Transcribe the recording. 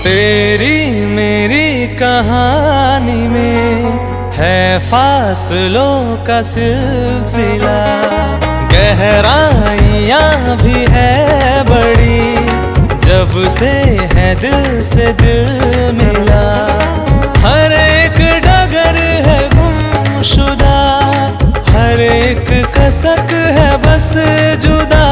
तेरी मेरी कहानी में है फासलों का सिलसिला, गहराइयाँ भी है बड़ी जब से है दिल से दिल मिला। हर एक डगर है गुमशुदा, हर एक कसक है बस जुदा।